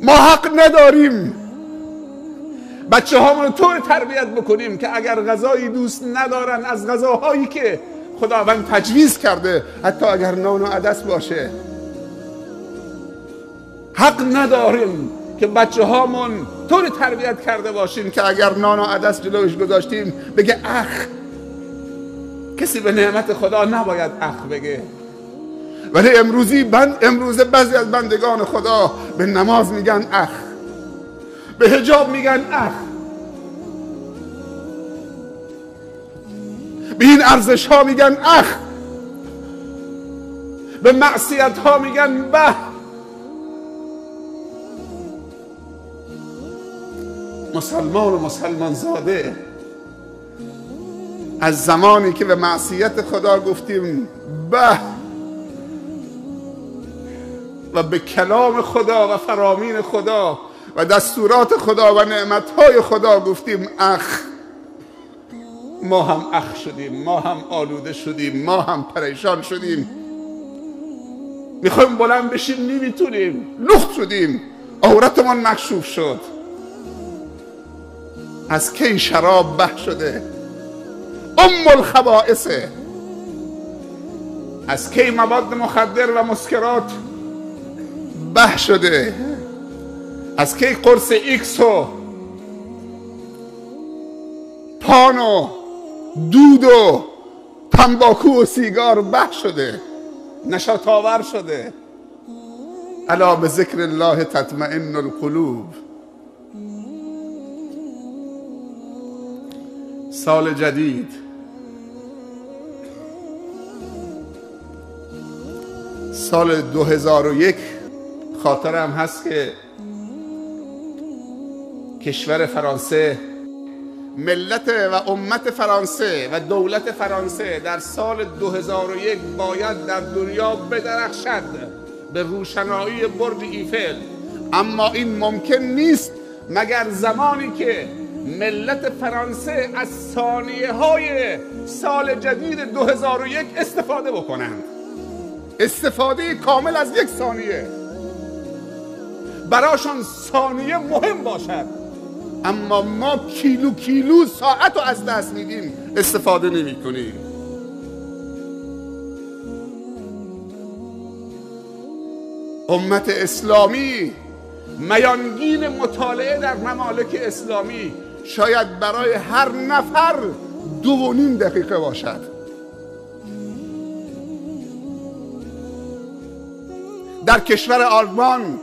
ما حق نداریم بچه هامون رو طور تربیت بکنیم که اگر غذایی دوست ندارن از غذاهایی که خداوند تجویز کرده، حتی اگر نان و عدس باشه، حق نداریم که بچه هامون طور تربیت کرده باشیم که اگر نان و عدس جلوش گذاشتیم بگه اخ. کسی به نعمت خدا نباید اخ بگه. ولی امروزه بعضی از بندگان خدا به نماز میگن اخ، به حجاب میگن اخ، به این ارزش ها میگن اخ، به معصیت ها میگن به. مسلمان و مسلمان زاده از زمانی که به معصیت خدا گفتیم به و به کلام خدا و فرامین خدا و دستورات خدا و نعمتهای خدا گفتیم اخ، ما هم اخ شدیم، ما هم آلوده شدیم، ما هم پریشان شدیم. میخوایم بلند بشیم نمیتونیم، لخت شدیم، عورتمان مکشوف شد. از کی شراب به شده؟ الخبائثه. از کی مواد مخدر و مسکرات به شده؟ از کی قرص ایکس و پان و دود و تنباکو و سیگار به شده، نشاط آور شده؟ الا به ذکر الله تطمئن القلوب. سال جدید، سال 2001 خاطرم هست که کشور فرانسه، ملت و امت فرانسه و دولت فرانسه در سال 2001 باید در دنیا بدرخشد به روشنایی برج ایفل، اما این ممکن نیست مگر زمانی که ملت فرانسه از ثانیه های سال جدید 2001 استفاده بکنند. استفاده کامل از یک ثانیه براشان ثانیه مهم باشد، اما ما کیلو ساعت رو از دست میدیم، استفاده نمی کنیم. امت اسلامی، میانگین مطالعه در ممالک اسلامی شاید برای هر نفر 2.5 دقیقه باشد. در کشور آلمان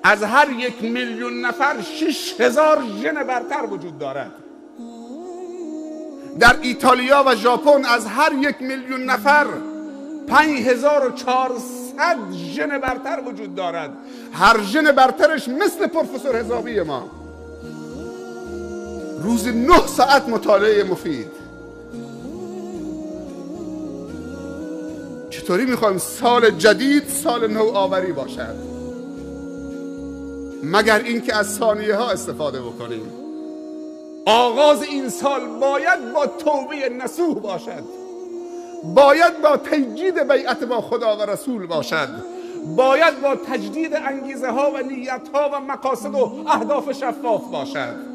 از هر 1,000,000 نفر 6,000 ژن برتر وجود دارد. در ایتالیا و ژاپن از هر 1,000,000 نفر 5,400 ژن برتر وجود دارد. هر ژن برترش مثل پروفسور حسابی ما. روز 9 ساعت مطالعه مفید. چطوری میخوایم سال جدید سال نوآوری باشد؟ مگر اینکه از ثانیه ها استفاده بکنیم. آغاز این سال باید با توبه نصوح باشد، باید با تجدید بیعت با خدا و رسول باشد، باید با تجدید انگیزه ها و نیت ها و مقاصد و اهداف شفاف باشد.